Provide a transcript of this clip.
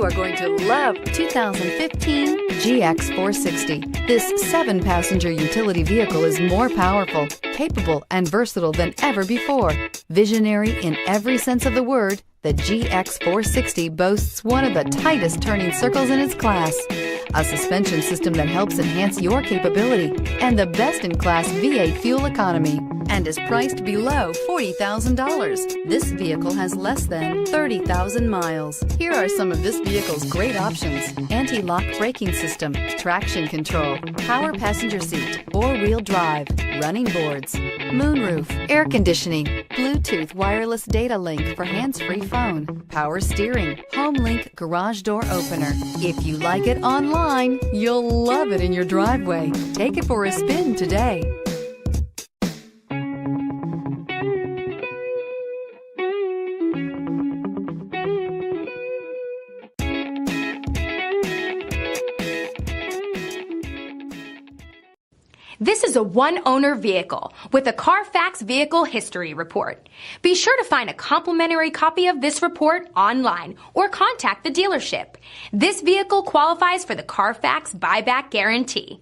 You are going to love 2015 GX 460. This 7-passenger utility vehicle is more powerful, capable, and versatile than ever before. Visionary in every sense of the word, the GX 460 boasts one of the tightest turning circles in its class, a suspension system that helps enhance your capability, and the best-in-class V8 fuel economy, and is priced below $40,000. This vehicle has less than 30,000 miles. Here are some of this vehicle's great options: anti-lock braking system, traction control, power passenger seat, four-wheel drive, running boards, moonroof, air conditioning, Bluetooth wireless data link for hands-free phone, power steering, home link garage door opener. If you like it online, you'll love it in your driveway. Take it for a spin today. This is a one-owner vehicle with a Carfax Vehicle History Report. Be sure to find a complimentary copy of this report online or contact the dealership. This vehicle qualifies for the Carfax Buyback Guarantee.